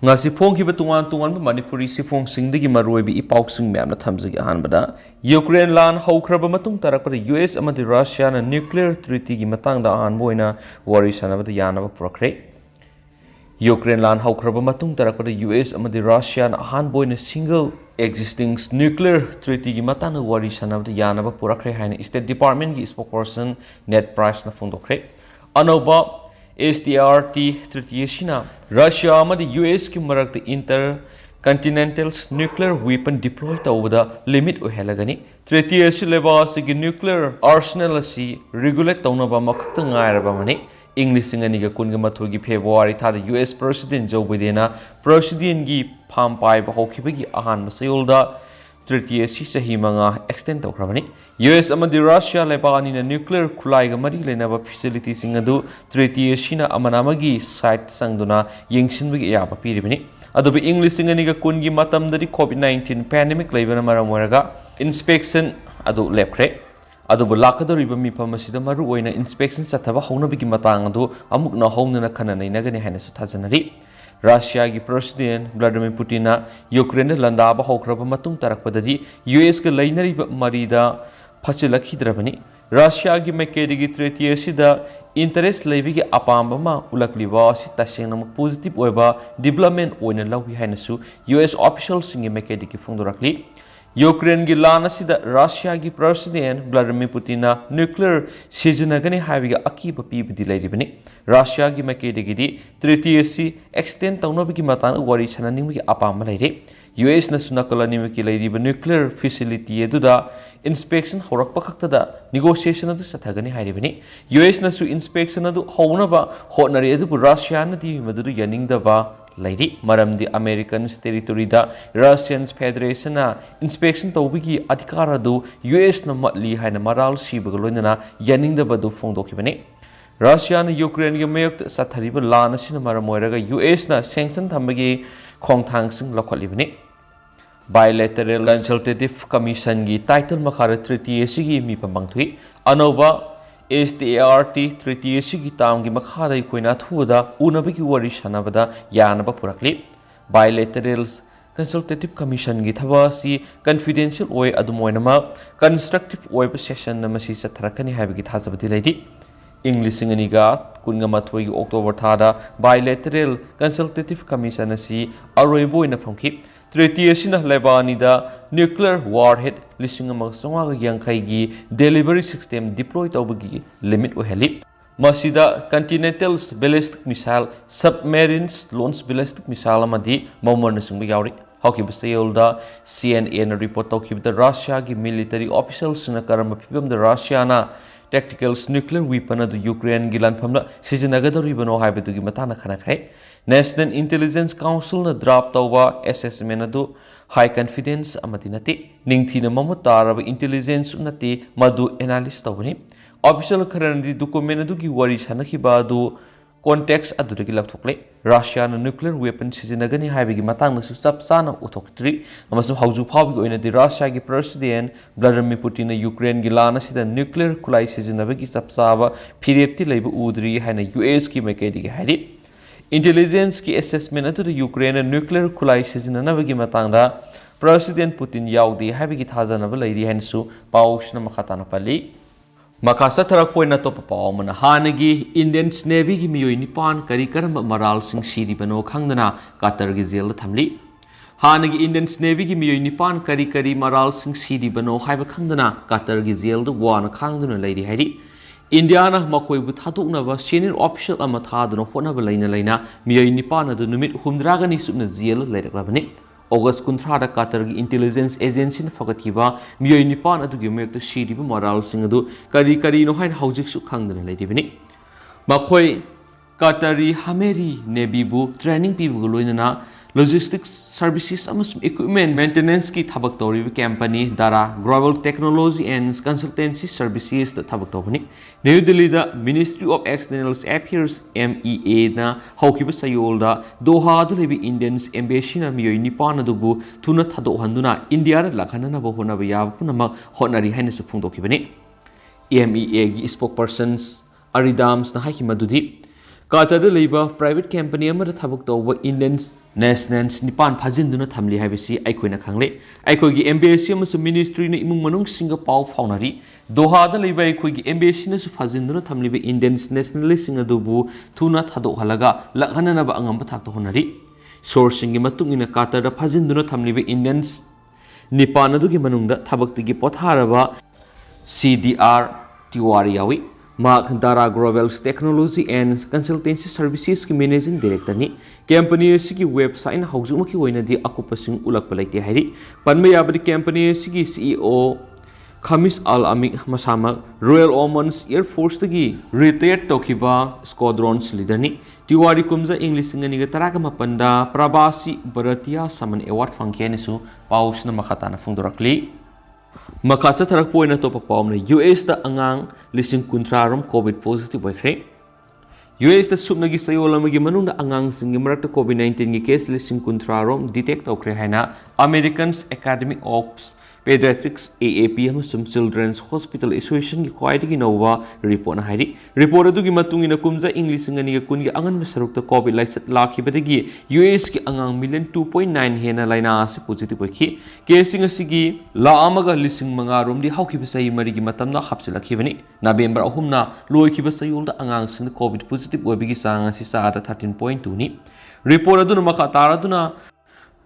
ngasi phongkiba tungan Manipuri sifongsingdagi maroibi ipausing myamna thamjagi ahanbada Ukraine lan haukraba matung tarakpada US amadi Russia na nuclear treaty gi matangda ahanboina wari sanabada yanaba purakre Ukraine lan haukraba matung tarakpada US amadi Russia na ahanboina single existing nuclear treaty gi matangda wari sanabada yanaba purakre haina State Department gi spokesperson Ned Price na phongdokre anoba SDRT treaty asina Russia amadi US ki marakta intercontinental nuclear weapon deploy tawda limit ohelagani treaty asi leba asigi nuclear arsenal asi regulate tawnaba makhakta ngairaba mani English singani ga kunga mathugi February thada US President Joe Biden President gi pham pai ba hokibagi ahan masayolda treaty asi sahi manga extend tawkrabani US amadi Russia lebani na nuclear khulai ga mari lenaba facility singadu treaty asina amanamagi site sangduna yengsinbagi yaba piribani adobe English singani ga kungi matamdari COVID-19 pandemic lebana maramoraga inspection adu lepkre adobe lakadoriba mipamasida maru oina inspection sathaba hounabigi matang adu amuk na hounna khana nainagani haina su thajanari Russia gi President Vladimir Putin na Ukraine landaba hokraba matung tarakpadadi US ga lainariba marida phachilakhidrabani Russia gi mekedi treaty asida interest leibigi apamba ma ulakliba si tasengna positive oiba development oina lawi hainasu US officials singi mekedi ki phongdorakli Ukraine gi lana sida Russia gi President Vladimir Putin na nuclear sizinagani haibiga akiba pibidi leiribani Russia gi makede gi treaty asi extend tawnabigi matang wari sananinggi apama leire US na sunakalani miki leiriba nuclear facility eduda inspection horakpa khaktada negotiation adu sathagani hairibani US na su inspection adu hounaba hotnari adu Russia na di maduru yaningdaba Lady Maram the American territory da Russian Federation na inspection tawbigi adhikara du US na matli haina maral sibagaloina yaning da badu phongdokibani Russia na Ukraine gi mayok sathariba lana sina maramoiraga US na sanction thambagi khongthangsing lokhalibani Bilateral Consultative Commission gi title makhara treaty asigi mi pamangthui anoba SDRT treaty asigi tamgi makhada ikoina thuda unabagi wari sanabada yanaba purakli Bilateral Consultative Commission gi thaba si confidential oi adumoinama constructive oi session namasi satharakani habigi thajabadi leidi English singaniga kunga mathoi October thada Bilateral Consultative Commission asi aroiboina phongki treaty asina lebani da nuclear warhead lisingama songa yankai gi delivery system deploy tawbagi limit oheli masida continental ballistic missile submarines launch ballistic missile amadi momorna singba yauri hoki basayolda CNN report tawkibda Russia gi military officials na karama phibam da Russia na tactical nuclear weapon adu Ukraine gi lanphamna sijinagadoribano haibedugi matana khanakre National Intelligence Council na draft tawba assessment adu high confidence amati nati ningthina mamutaraba intelligence nati madu analysis tawbani official kharandi document adu gi wari sanakhiba adu context adu gi lakthokle Russia na nuclear weapon sijinagani haibigi matang na su sapsana uthoktri amasu hauju phawbi oina di Russia gi president Vladimir Putin na Ukraine gi lana sida nuclear kulai sijinabagi sapsaba phirepti leibu udri haina US ki mekedi gi haidi Intelligence ki assessment atu Ukraine nuclear kulai sizinanabagi matangda President Putin yaudi habigi thajanaba leiri hansu pausna makhatana pali makasa tharakpoina topa pawmana hanagi Indian Navy gi miyoi nipan kari karamba maral sing siri bano khangdana Qatar gi jail thamli hanagi Indian Navy gi miyoi nipan kari maral sing siri bano haiba khangdana Qatar gi jail du wana khangduna leiri haidi Indiana makoibu thaduknaba senior official ama thaduna honaba laina miyoi nipan adu numit humdragani subna jail leiraklabani August 13 da Qatar gi intelligence agency na fagatkiba miyoi nipan adu gi mayekta siriba moral sing adu kari no hain haujik su khangdana leiribani makoi Qatari Hameri Navy bu training pibu loinana logistics services amasum equipment maintenance ki thabak tori company dara global technology and consultancy services da thabak tobani New Delhi da Ministry of External Affairs MEA na haukiba sayol da Doha da lebi Indians embassy na miyoi nipan adubu thuna thado handuna India ra lakhana na bohona ba yab punama honari haina su phungdokibani MEA gi spokespersons Aridams na haiki madudi Qatar leiba private company amada thabak tawba Indian nationals nipan phajinduna thamli haibisi aikoina khangle aikogi embassy amasu ministry na imung manung singa pau phaunari Doha da leiba aikogi embassy na su phajinduna thamliba Indian nationals singa dubu thuna thado halaga lakhanana ba angam thakto honari sourcing gi matung ina Qatar da phajinduna thamliba Indians nipan adugi manungda thabaktigi potharaba CDR Tiwari yawi Mark Dara Global Technology and Consultancy Services की Managing Director ni company की website na hauzuma की वही नदी akupasing ulak palaiti hari panme yabadi company की CEO Khamis Al Amik Masama Royal Omans Air Force tagi retired tokiba squadrons leader ni Tiwari kumza English ngani ga taraka mapanda Prabasi Bharatiya Saman Award fangkya nisu paus na makatana fungdorakli Makasa tarak po na to papawam na US da angang lising kuntrarom COVID positive by kre. US da sub nagi sayo lamagi manung da angang singi marak da COVID-19 gi case lising kuntrarom detect okre haina Americans Academy of Pediatrics AAP amasum Children's Hospital Association gi khwaidagi nova report na hairi report adu gi matungi na kumza English ngani ga kun gi angan masaruk da COVID laisat lakhi badagi US gi angang million 2.9 hena laina ase positive okhi casing asigi la amaga lising manga rom di hauki basai mari gi matamna hapsilakhi bani November ahumna loiki basai ul da angang sing COVID positive obigi sang asi sa 13.2 ni report adu na maka taraduna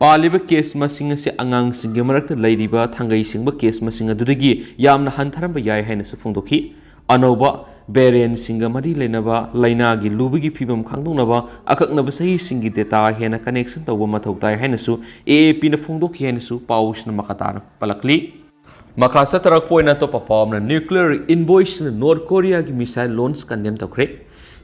Paliba case masing si angang singa marakta lairiba thangai singba case masing adudagi yamna hantharamba yai haina sa phungdokhi anoba variant singa mari lenaba laina gi lubigi phibam khangdongnaba akaknaba sahi singi data hena connection tawba mathau tai haina su AAP na phungdokhi haina su paus na makatana palakli makasa tarak poina to papam na nuclear invoice na North Korea gi missile launch condemn tokre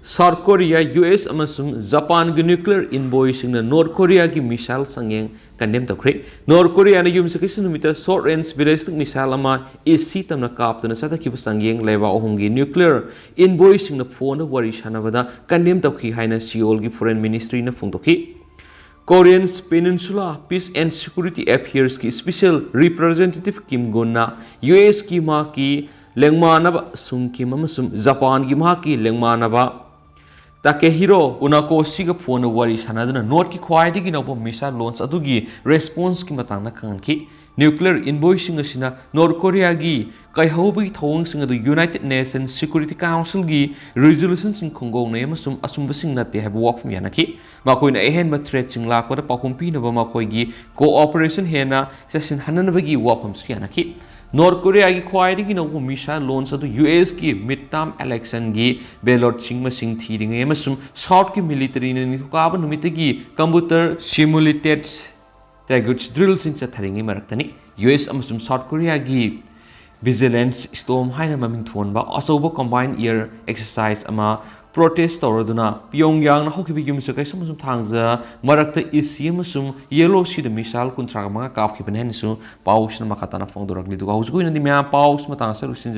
South Korea, US amasung Japan gi nuclear invoicing na North Korea gi missile sangyeng condemn tokre North Korea na yum sakis numita short range ballistic missile ama AC tamna kaptuna satakhi sangyeng leba ohum gi nuclear invoicing na phone wari sanabada condemn tokhi haina Seoul gi foreign ministry na phungtokhi Korean Peninsula Peace and Security Affairs ki special representative Kim Gon na US ki ma ki lengmanaba sungkim amasum Japan gi ma ki lengmanaba Takehiro Unakoshi ga phone wari sanaduna North ki khwaidagi nabo missile launch adugi response ki matangna kangki nuclear invoicing asina North Korea gi kaihaubi thawang sing adu United Nations Security Council gi resolution sing khongong na amasum asumba sing nate have work from yanaki makoina ehen ma threat sing lakwa da pakhumpi na ba makoi gi cooperation hena session hananabagi work from yanaki North Korea ki khwaidagi nabo missile launch adu US ki midterm election gi ballot singma sing thiringai amasum South ki military na ni thukaba numitagi computer simulated targets drill sing chatharingai maraktani US amasum South Korea gi vigilance storm haina maming thonba asoba combined air exercise ama protest tawraduna Pyongyang na hokibi yumsa kai samasum thangja marakta isi amasum yellow sea the missile kuntra mga kapki penhen su paus na makatana phongdorak lidu hausugo ina di mya paus matang sa